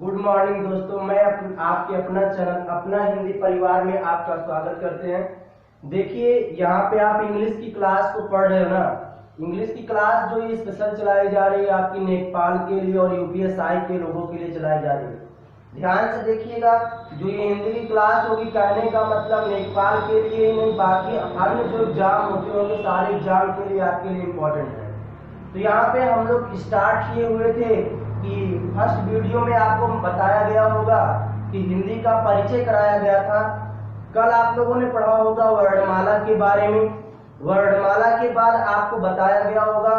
Good morning दोस्तों, मैं आपके अपना चैनल अपना हिंदी परिवार में आपका स्वागत करते हैं। देखिए, यहाँ पे आप इंग्लिश की क्लास को पढ़ रहे हो ना। इंग्लिश की क्लास जो ये स्पेशल चलाई जा रही है आपकी नेपाल के लिए और यूपीएसआई के लोगों के लिए चलाई जा रही है। ध्यान से देखिएगा, जो ये हिंदी की क्लास होगी, कहने का मतलब नेपाल के लिए नहीं, बाकी अन्य जो एग्जाम होते होंगे सारे एग्जाम के लिए आपके लिए इम्पोर्टेंट है। तो यहाँ पे हम लोग स्टार्ट किए हुए थे कि फर्स्ट वीडियो में आपको बताया गया होगा कि हिंदी का परिचय कराया गया था। कल आप लोगों ने पढ़ा होगा वर्णमाला के बारे में। वर्णमाला के बाद आपको बताया गया होगा,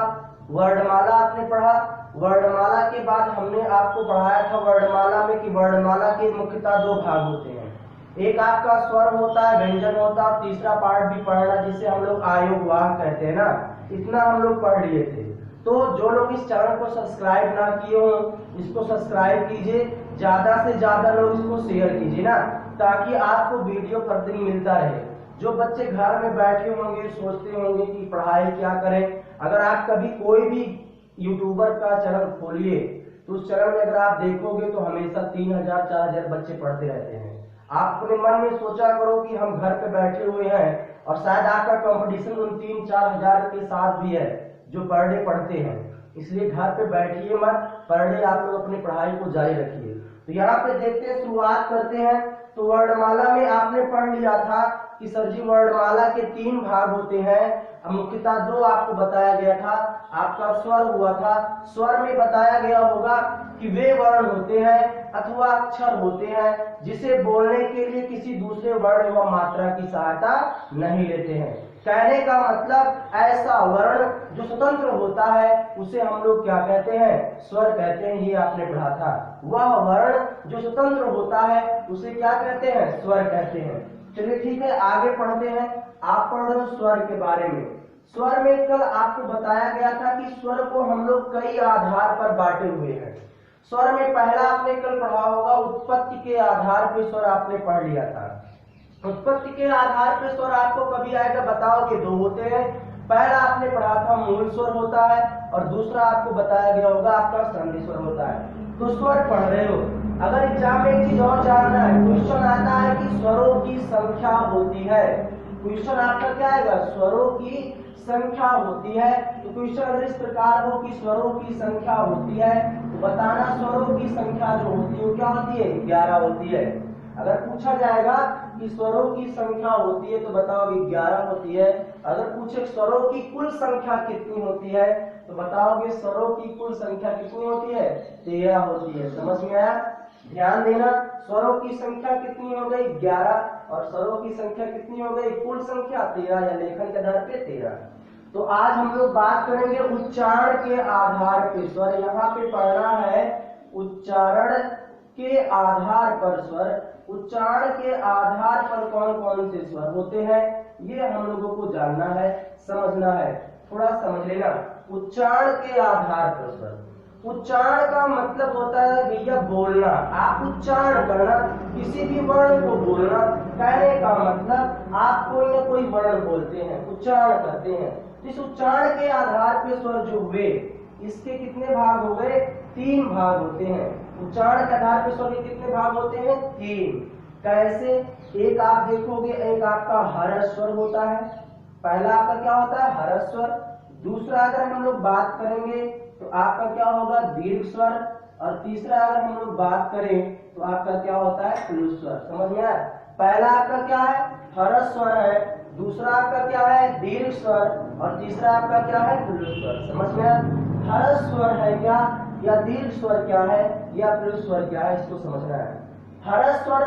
वर्णमाला आपने पढ़ा। वर्णमाला के बाद हमने आपको पढ़ाया था वर्णमाला में कि वर्णमाला के मुख्यतः दो भाग होते हैं। एक आपका स्वर होता है, व्यंजन होता है, और तीसरा पार्ट भी पढ़ना जिसे हम लोग आयोगवाह कहते हैं ना। इतना हम लोग पढ़ लिए थे। तो जो लोग इस चैनल को सब्सक्राइब ना किए हो, इसको सब्सक्राइब कीजिए, ज्यादा से ज्यादा लोग इसको शेयर कीजिए ना, ताकि आपको वीडियो प्रतिदिन मिलता रहे। जो बच्चे घर में बैठे होंगे सोचते होंगे कि पढ़ाई क्या करें, अगर आप कभी कोई भी यूट्यूबर का चैनल खोलिए तो उस चैनल में अगर आप देखोगे तो हमेशा 3000 4000 बच्चे पढ़ते रहते हैं। आप अपने मन में सोचा करो कि हम घर पे बैठे हुए हैं और शायद आपका कंपटीशन उन 3-4 हजार के साथ भी है जो पर डे पढ़ते हैं। इसलिए घर पे बैठिए मत, पर डे आप लोग अपनी पढ़ाई को जारी रखिए। तो यहाँ पे देखते हैं, शुरुआत करते हैं। तो वर्णमाला में आपने पढ़ लिया था कि सर जी वर्णमाला के 3 भाग होते हैं। मुख्यतः 2 आपको बताया गया था। आपका स्वर हुआ था। स्वर में बताया गया होगा कि वे वर्ण होते हैं अथवा अक्षर होते हैं जिसे बोलने के लिए किसी दूसरे वर्ण एवं मात्रा की सहायता नहीं लेते हैं। कहने का मतलब ऐसा वर्ण जो स्वतंत्र होता है उसे हम लोग क्या कहते हैं? स्वर कहते हैं। ये आपने पढ़ा था। वह वर्ण जो स्वतंत्र होता है उसे क्या कहते हैं? स्वर कहते हैं। चलिए ठीक है, आगे पढ़ते हैं। आप पढ़ रहे हो स्वर के बारे में। स्वर में कल आपको बताया गया था कि स्वर को हम लोग कई आधार पर बांटे हुए हैं। स्वर में पहला आपने कल पढ़ा होगा उत्पत्ति के आधार पर स्वर आपने पढ़ लिया था। उत्पत्ति के आधार पर स्वर आपको कभी आएगा बताओ कि 2 होते हैं। पहला आपने पढ़ा था मूल स्वर होता है और दूसरा आपको बताया गया होगा आपका संधि स्वर होता है। तो स्वर पढ़ रहे हो। अगर एग्जाम में एक चीज और जानना है, क्वेश्चन आता है कि स्वरों की संख्या होती है। क्वेश्चन आपका क्या आएगा? स्वरों की संख्या होती है। तो क्वेश्चन अगर इस प्रकार हो कि स्वरों की संख्या होती है तो बताना स्वरों की संख्या जो होती है वो क्या होती है? 11 होती है। अगर पूछा जाएगा कि स्वरों की संख्या होती है तो बताओगे 11 होती है। अगर पूछे स्वरों की कुल संख्या कितनी होती है तो बताओगे स्वरों की कुल संख्या कितनी होती है? 13 होती है। समझ में आया? ध्यान देना, स्वरों की संख्या कितनी हो गई? 11, और स्वरों की संख्या कितनी हो गई? कुल संख्या 13, या लेखन के आधार पे 13। तो आज हम लोग बात करेंगे उच्चारण के आधार पे स्वर। यहाँ पे पढ़ना है उच्चारण के आधार पर स्वर। उच्चारण के आधार पर कौन कौन से स्वर होते हैं ये हम लोगों को जानना है, समझना है। थोड़ा समझ लेना। उच्चारण के आधार पर स्वर। उच्चारण का मतलब होता है भैया बोलना। आप उच्चारण करना, किसी भी वर्ण को बोलना। कहने का मतलब आप कोई ना कोई वर्ण बोलते हैं, उच्चारण करते हैं। इस उच्चारण के आधार पर स्वर जो हुए, इसके कितने भाग हो गए? 3 भाग होते हैं। उच्चारण के आधार पर स्वर के कितने भाग होते हैं? 3। कैसे? एक आप देखोगे, एक आपका हर्ष स्वर होता है। पहला आपका क्या होता है? हर्ष स्वर। दूसरा अगर हम लोग बात करेंगे तो आपका क्या होगा? दीर्घ स्वर। और तीसरा अगर हम लोग बात करें तो आपका क्या होता है? प्लुत स्वर। समझ में आया? पहला आपका क्या है? हर्ष स्वर है। दूसरा आपका क्या है? दीर्घ स्वर। और तीसरा आपका क्या है? प्लुत स्वर। समझ में आया? हर्ष स्वर है क्या, या दीर्घ स्वर क्या है, या प्लुत स्वर क्या है, इसको समझना है। हर्ष स्वर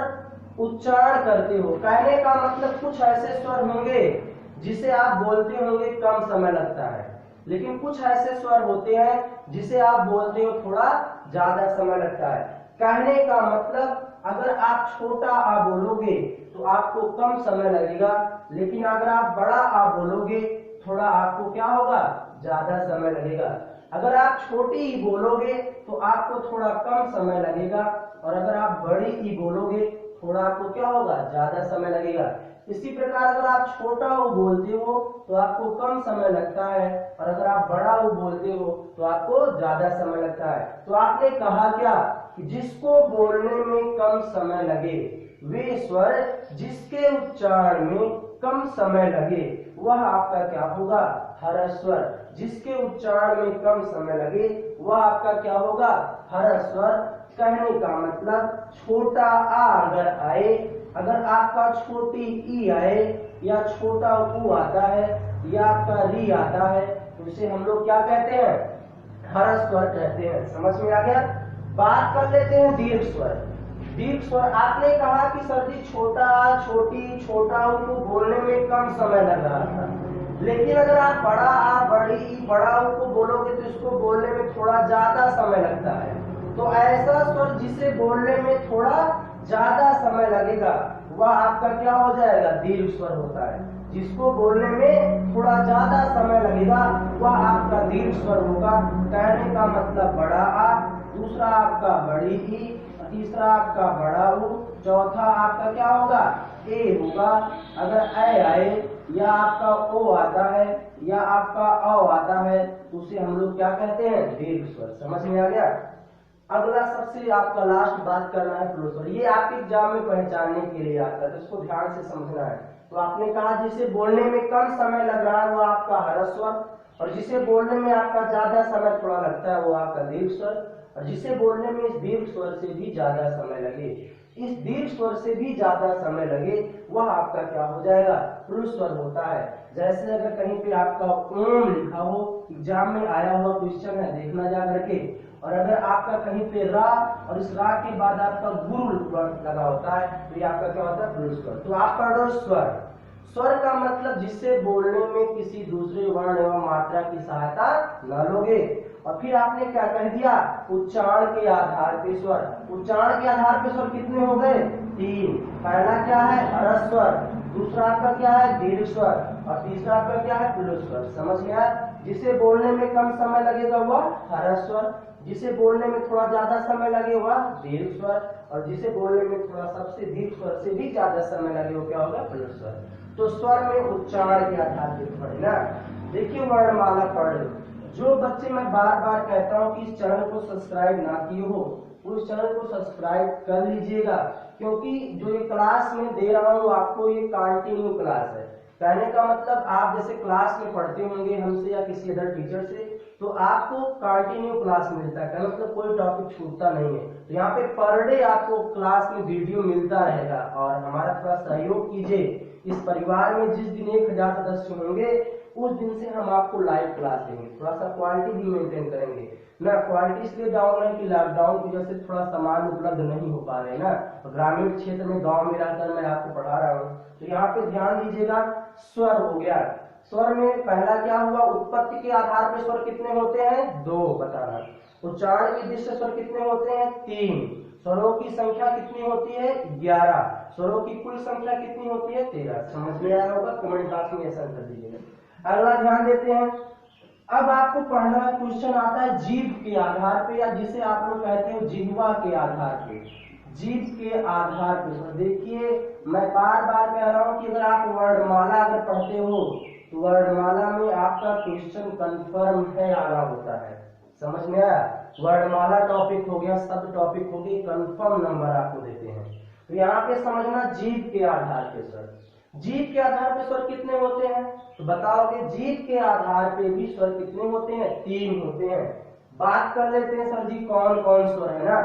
उच्चारण करते हो। कहने का मतलब कुछ ऐसे स्वर होंगे जिसे आप बोलते होंगे कम समय लगता है, लेकिन कुछ ऐसे स्वर होते हैं जिसे आप बोलते हो थोड़ा ज्यादा समय लगता है। कहने का मतलब अगर आप छोटा आ बोलोगे तो आपको कम समय लगेगा, लेकिन अगर आप बड़ा आ बोलोगे थोड़ा आपको क्या होगा? ज्यादा समय लगेगा। अगर आप छोटी ई बोलोगे तो आपको थोड़ा कम समय लगेगा, और अगर आप बड़ी ई बोलोगे थोड़ा आपको क्या होगा? ज्यादा समय लगेगा। इसी प्रकार अगर आप छोटा ऊ बोलते हो तो आपको कम समय लगता है, और अगर आप बड़ा ऊ बोलते हो तो आपको ज्यादा समय लगता है। तो आपने कहा क्या कि जिसको बोलने में कम समय लगे, वे स्वर जिसके उच्चारण में कम समय लगे वह आपका क्या होगा, ह्रस्वर। जिसके उच्चारण में कम समय लगे वह आपका क्या होगा, ह्रस्वर। कहने का मतलब छोटा आ अगर आए, अगर आपका छोटी ई आए या छोटा ऊ आता है या आपका री आता है तो इसे हम लोग क्या कहते हैं, ह्रस्वर कहते हैं। समझ में आ गया। बात कर लेते हैं दीर्घ स्वर। दीर्घ स्वर आपने कहा कि सर जी छोटा आ छोटी छोटा ऊ को बोलने में कम समय लग रहा था, लेकिन अगर आप बड़ा आ बड़ी ई बड़ा ऊ को बोलोगे तो इसको बोलने में थोड़ा ज्यादा समय लगता है। तो ऐसा स्वर जिसे बोलने में थोड़ा ज्यादा समय लगेगा वह आपका क्या हो जाएगा, दीर्घ स्वर होता है। जिसको बोलने में थोड़ा ज्यादा समय लगेगा वह आपका दीर्घ स्वर होगा। कहने का मतलब बड़ा आ, दूसरा आपका बड़ी ई, तीसरा आपका बड़ा ऊ, चौथा आपका क्या होगा, ए होगा। अगर ए आए या आपका ओ आता है या आपका औ आता है तो उसे हम लोग क्या कहते हैं, दीर्घ स्वर। समझ में आ गया। अगला सबसे आपका लास्ट बात करना है फ्लो स्वर। ये आपके एग्जाम में पहचानने के लिए आता है तो इसको ध्यान से समझना है। तो आपने कहा जिसे बोलने में कम समय लग रहा है वो आपका ह्रस्वर, और जिसे बोलने में आपका ज्यादा समय थोड़ा लगता है वो आपका दीर्घ स्वर, और जिसे बोलने में इस दीर्घ स्वर से भी ज्यादा समय लगे, इस दीर्घ स्वर से भी ज्यादा समय लगे वह आपका क्या हो जाएगा, प्लुत स्वर होता है। जैसे अगर कहीं पे आपका ओम लिखा हो, एग्जाम में आया हो क्वेश्चन है, देखना जा करके, और अगर आपका कहीं पे रा और इस रा के बाद आपका गुरु लगा होता है तो ये आपका क्या होता है, प्लुत स्वर। तो आप पढ़ो स्वर। स्वर का मतलब जिससे बोलने में किसी दूसरे वर्ण एवं मात्रा की सहायता न लोगे। और फिर आपने क्या कह दिया, उच्चारण के आधार पे स्वर। उच्चारण के आधार पे स्वर कितने हो गए, 3। पहला क्या है, ह्रस्वर, दूसरा आपका क्या है, दीर्घ स्वर, और तीसरा आपका क्या है, प्लुत स्वर। समझ में आया। जिसे बोलने में कम समय लगेगा वह ह्रस्वर, जिसे बोलने में थोड़ा ज्यादा समय लगे वह दीर्घ स्वर, और जिसे बोलने में थोड़ा सबसे दीर्घ स्वर से भी ज्यादा समय लगे वो क्या होगा, प्लुत स्वर। तो स्वर में उच्चारण के आधार पर पढ़े ना। देखिए वर्णमाला पढ़, जो बच्चे मैं बार बार कहता हूँ कि इस चैनल को सब्सक्राइब ना किए हो वो इस चैनल को सब्सक्राइब कर लीजिएगा, क्योंकि जो ये क्लास में दे रहा हूँ आपको ये कंटिन्यू क्लास है। कहने का मतलब आप जैसे क्लास में पढ़ते होंगे हमसे या किसी अदर टीचर से तो आपको कंटिन्यू क्लास मिलता है, मतलब कोई टॉपिक छूटता नहीं है। तो यहाँ पे पर डे आपको क्लास में वीडियो मिलता रहेगा, और हमारा थोड़ा सहयोग कीजिए। इस परिवार में जिस दिन 1000 सदस्य होंगे उस दिन से हम आपको लाइव क्लास देंगे। थोड़ा सा क्वालिटी भी मेंटेन करेंगे ना। क्वालिटी इसलिए डाउन है कि लॉकडाउन की वजह से थोड़ा सामान उपलब्ध नहीं हो पा रहे ना, तो ग्रामीण क्षेत्र में गांव में रहकर मैं आपको पढ़ा रहा हूँ। तो यहाँ पे ध्यान दीजिएगा। स्वर हो गया। स्वर में पहला क्या हुआ, उत्पत्ति के आधार पर स्वर कितने होते हैं, 2 बताना। उच्चारण की दृष्टि से स्वर कितने होते हैं, 3। स्वरों की संख्या कितनी होती है, 11। स्वरों की कुल संख्या कितनी होती है, 13। समझ में आया होगा, कमेंट बॉक्स में ऐसा कर दीजिएगा। अगला ध्यान देते हैं। अब आपको पढ़ना क्वेश्चन आता है जीभ के आधार पे, या जिसे आप लोग कहते हैं जिह्वा के आधार पे। जीभ के आधार पे देखिए मैं बार बार कह रहा हूँ कि अगर आप वर्णमाला अगर पढ़ते हो तो वर्णमाला में आपका क्वेश्चन कंफर्म है आना होता है। समझ में आया। वर्णमाला टॉपिक हो गया, शब्द टॉपिक हो गई, कंफर्म नंबर आपको देते हैं। तो यहाँ पे समझना जीभ के आधार पे स्वर। जीभ के आधार पे स्वर कितने होते हैं तो बताओगे, जीभ के आधार पे भी स्वर कितने होते हैं, 3 होते हैं। बात कर लेते हैं सर जी कौन कौन स्वर है ना।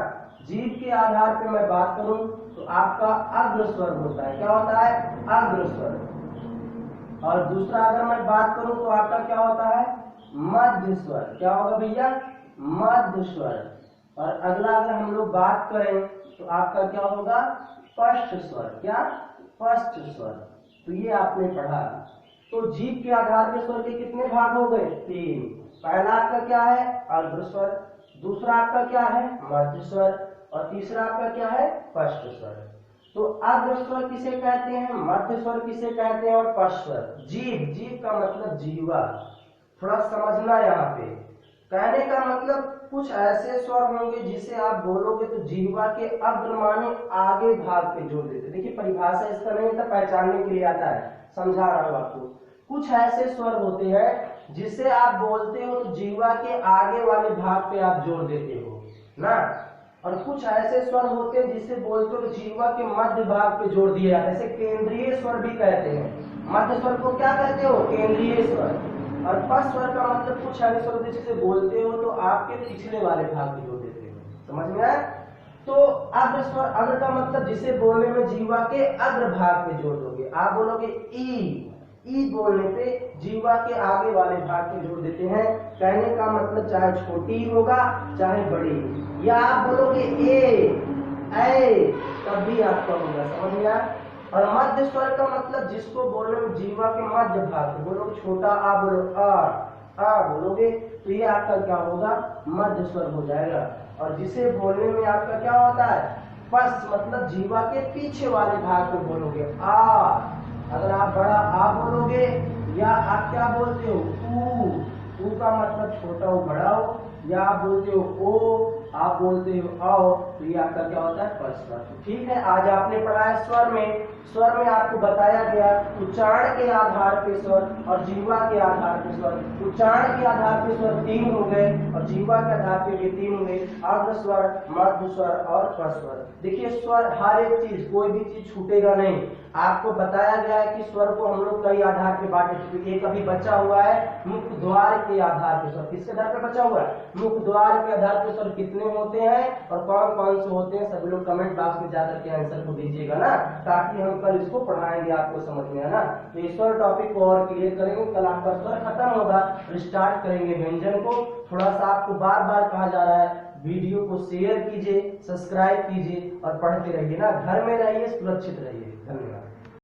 जीभ के आधार पे मैं बात करूं तो आपका अग्र स्वर होता है। क्या होता है, अग्र स्वर। और दूसरा अगर मैं बात करूं तो आपका क्या होता है, मध्य स्वर। क्या होगा भैया, मध्य स्वर। और अगला अगर हम लोग बात करें तो आपका क्या होगा, स्पष्ट स्वर। क्या, स्पष्ट स्वर। तो ये आपने पढ़ा। तो जीभ के आधार पे स्वर के कितने भाग हो गए, 3। पहला आपका क्या है, अग्र स्वर, दूसरा आपका क्या है, मध्य स्वर, और तीसरा आपका क्या है, स्पष्ट स्वर। तो अग्र स्वर किसे कहते हैं, मध्य स्वर किसे कहते हैं, और स्पष्ट स्वर। जीभ, जीभ का मतलब जीवा। थोड़ा समझना यहाँ पे। कहने का मतलब कुछ ऐसे स्वर होंगे जिसे आप बोलोगे तो जीवा के अग्र माने आगे भाग पे जोड़ देते। देखिए परिभाषा इसका नहीं था, पहचानने के लिए आता है, समझा रहा हूं आपको। कुछ ऐसे स्वर होते हैं जिसे आप बोलते हो तो जीवा के आगे वाले भाग पे आप जोड़ देते हो ना। और कुछ ऐसे स्वर होते हैं जिसे बोलते हो जीवा के मध्य भाग पे जोड़ दिया जाता है, जैसे केंद्रीय स्वर भी कहते हैं। मध्य स्वर को क्या कहते हो? केंद्रीय स्वर। और पश्च स्वर का मतलब कुछ ऐसे स्वर होते हैं जिसे बोलते हो तो आपके पिछले वाले भाग पे जोड़ देते हो। समझ में आया? तो अग्र स्वर, अग्र का मतलब जिसे बोलने में जीवा के अग्र भाग पे जोड़ दोगे। आप बोलोगे ई बोलने पे जीवा के आगे वाले भाग पे जोड़ देते हैं। कहने का मतलब चाहे छोटी होगा चाहे बड़ी। या आप बोलोगे ए तब भी आपका होगा। समझ में आया? और मध्य स्वर का मतलब जिसको बोलने में जीवा के मध्य भाग पे, बोलो छोटा आ, बोलो आ बोलोगे तो ये आपका क्या होगा? मध्य स्वर हो जाएगा। और जिसे बोलने में आपका क्या होता है? पश्च मतलब जीवा के पीछे वाले भाग पे बोलोगे आ। अगर आप बड़ा आ बोलोगे, या आप क्या बोलते हो? ऊ का मतलब छोटा हो बड़ा हो, या आप बोलते हो ओ, आप बोलते हो आओ, तो ये आपका क्या होता है? पश्च स्वर। ठीक है, आज आपने पढ़ा है स्वर में आपको बताया गया उच्चारण के आधार पे स्वर और जीवा के आधार पे स्वर। उच्चारण के आधार पे स्वर 3 हो गए और जीवा के आधार पे ये 3 हो गए, अग्र स्वर, मध्य स्वर और पश्च स्वर। देखिए स्वर हर एक चीज, कोई भी चीज छूटेगा नहीं। आपको बताया गया है कि स्वर को हम लोग कई आधार पे बांटे चुके। एक अभी बचा हुआ है मुख द्वार के आधार पे स्वर। किसके आधार पे बचा हुआ है? मुख द्वार के आधार पे स्वर कितने होते हैं और कौन कौन से होते हैं? सभी लोग कमेंट बॉक्स में जाकर के आंसर को दीजिएगा ना, ताकि हम कल इसको पढ़ाएंगे, आपको समझ में है ना। तो इस स्वर टॉपिक को और क्लियर करेंगे। कल आपका स्वर खत्म होगा, स्टार्ट करेंगे व्यंजन को। थोड़ा सा आपको बार बार कहा जा रहा है वीडियो को शेयर कीजिए, सब्सक्राइब कीजिए और पढ़ते रहिए ना। घर में रहिए, सुरक्षित रहिए। धन्यवाद।